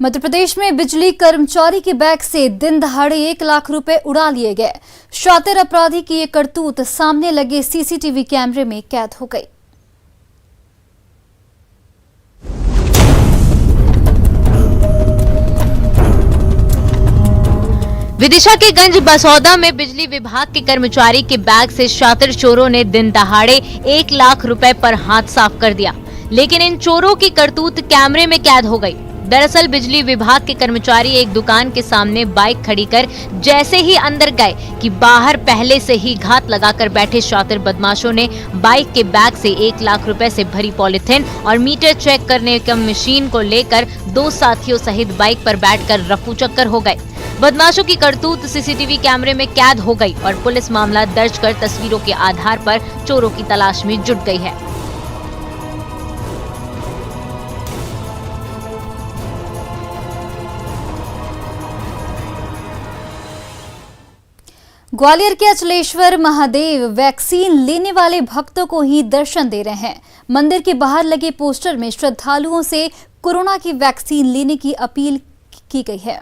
मध्य प्रदेश में बिजली कर्मचारी के बैग से दिन दहाड़े 1 लाख रुपए उड़ा लिए गए। शातिर अपराधी की ये करतूत सामने लगे सीसीटीवी कैमरे में कैद हो गई। विदिशा के गंज बसौदा में बिजली विभाग के कर्मचारी के बैग से शातिर चोरों ने दिन दहाड़े 1 लाख रुपए पर हाथ साफ कर दिया, लेकिन इन चोरों की करतूत कैमरे में कैद हो गई। दरअसल बिजली विभाग के कर्मचारी एक दुकान के सामने बाइक खड़ी कर जैसे ही अंदर गए कि बाहर पहले से ही घात लगाकर बैठे शातिर बदमाशों ने बाइक के बैग से 1 लाख रुपए से भरी पॉलिथीन और मीटर चेक करने की मशीन को लेकर 2 साथियों सहित बाइक पर बैठकर रफू चक्कर हो गए। बदमाशों की करतूत सीसीटीवी कैमरे में कैद हो गई और पुलिस मामला दर्ज कर तस्वीरों के आधार पर चोरों की तलाश में जुट गई है। ग्वालियर के अचलेश्वर महादेव वैक्सीन लेने वाले भक्तों को ही दर्शन दे रहे हैं। मंदिर के बाहर लगे पोस्टर में श्रद्धालुओं से कोरोना की वैक्सीन लेने की अपील की गई है।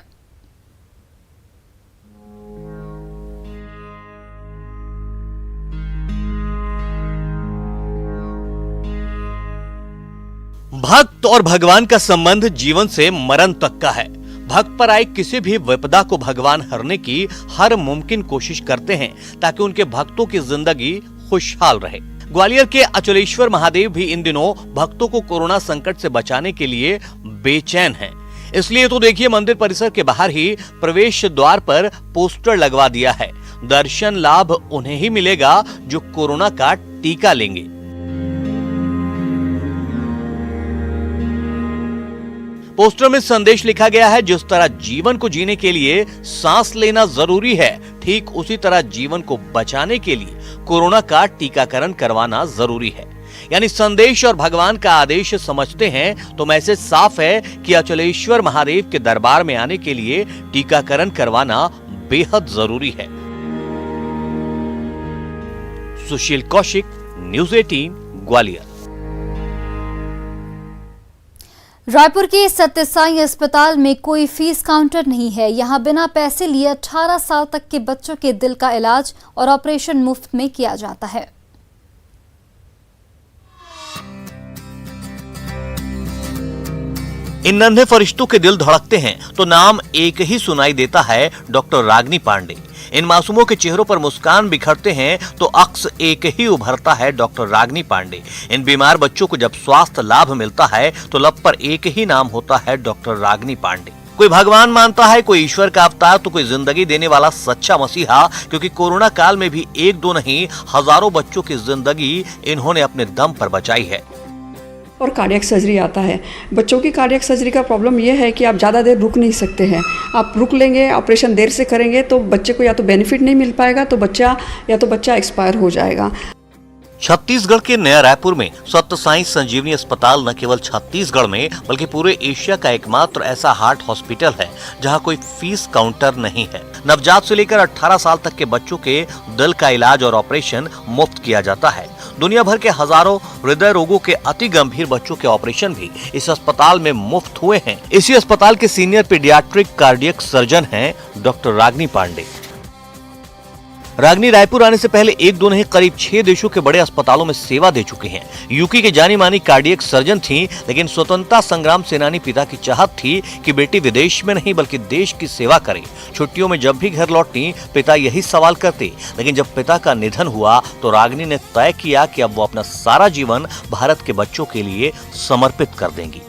भक्त और भगवान का संबंध जीवन से मरण तक का है। भक्त पर आए किसी भी विपदा को भगवान हरने की हर मुमकिन कोशिश करते हैं ताकि उनके भक्तों की जिंदगी खुशहाल रहे। ग्वालियर के अचलेश्वर महादेव भी इन दिनों भक्तों को कोरोना संकट से बचाने के लिए बेचैन हैं। इसलिए तो देखिए, मंदिर परिसर के बाहर ही प्रवेश द्वार पर पोस्टर लगवा दिया है। दर्शन लाभ उन्हें ही मिलेगा जो कोरोना का टीका लेंगे। पोस्टर में संदेश लिखा गया है, जिस तरह जीवन को जीने के लिए सांस लेना जरूरी है, ठीक उसी तरह जीवन को बचाने के लिए कोरोना का टीकाकरण करवाना जरूरी है। यानी संदेश और भगवान का आदेश समझते हैं तो मैसेज साफ है कि अचलेश्वर महादेव के दरबार में आने के लिए टीकाकरण करवाना बेहद जरूरी है। सुशील कौशिक, न्यूज़ 18, ग्वालियर। रायपुर के सत्य साई अस्पताल में कोई फीस काउंटर नहीं है। यहां बिना पैसे लिए 18 साल तक के बच्चों के दिल का इलाज और ऑपरेशन मुफ्त में किया जाता है। इन नन्हे फरिश्तों के दिल धड़कते हैं तो नाम एक ही सुनाई देता है, डॉक्टर रागिनी पांडे। इन मासूमों के चेहरों पर मुस्कान बिखरते हैं तो अक्स एक ही उभरता है, डॉक्टर रागिनी पांडे। इन बीमार बच्चों को जब स्वास्थ्य लाभ मिलता है तो लब पर एक ही नाम होता है, डॉक्टर रागिनी पांडे। कोई भगवान मानता है, कोई ईश्वर का अवतार तो कोई जिंदगी देने वाला सच्चा मसीहा, क्योंकि कोरोना काल में भी 1-2 नहीं, हजारों बच्चों की जिंदगी इन्होंने अपने दम पर बचाई है। और कार्डियक सर्जरी आता है। बच्चों की कार्डियक सर्जरी का प्रॉब्लम यह है कि आप ज़्यादा देर रुक नहीं सकते हैं। आप रुक लेंगे, ऑपरेशन देर से करेंगे तो बच्चे को या तो बेनिफिट नहीं मिल पाएगा तो बच्चा एक्सपायर हो जाएगा। छत्तीसगढ़ के नया रायपुर में सत्य साई संजीवनी अस्पताल न केवल छत्तीसगढ़ में बल्कि पूरे एशिया का एकमात्र ऐसा हार्ट हॉस्पिटल है जहां कोई फीस काउंटर नहीं है। नवजात से लेकर 18 साल तक के बच्चों के दिल का इलाज और ऑपरेशन मुफ्त किया जाता है। दुनिया भर के हजारों हृदय रोगों के अति गंभीर बच्चों के ऑपरेशन भी इस अस्पताल में मुफ्त हुए हैं। इसी अस्पताल के सीनियर पीडियाट्रिक कार्डियक सर्जन हैं डॉक्टर रागिनी पांडे। रागिनी रायपुर आने से पहले 1-2 नहीं, करीब 6 देशों के बड़े अस्पतालों में सेवा दे चुकी हैं। यूके की जानी मानी कार्डियक सर्जन थीं, लेकिन स्वतंत्रता संग्राम सेनानी पिता की चाहत थी कि बेटी विदेश में नहीं बल्कि देश की सेवा करे। छुट्टियों में जब भी घर लौटती पिता यही सवाल करते, लेकिन जब पिता का निधन हुआ तो रागिनी ने तय किया कि अब वो अपना सारा जीवन भारत के बच्चों के लिए समर्पित कर देंगी।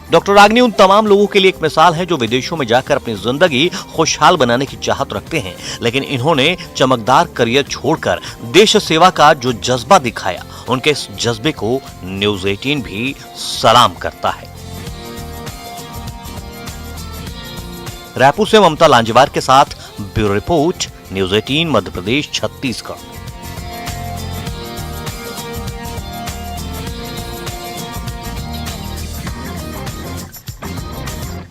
डॉक्टर रागिनी उन तमाम लोगों के लिए एक मिसाल है जो विदेशों में जाकर अपनी जिंदगी खुशहाल बनाने की चाहत रखते हैं, लेकिन इन्होंने चमकदार करियर छोड़कर देश सेवा का जो जज्बा दिखाया, उनके इस जज्बे को न्यूज़ 18 भी सलाम करता है। रायपुर से ममता लांजेवार के साथ bureau report, news 18 Madhya Pradesh, Chhattisgarh.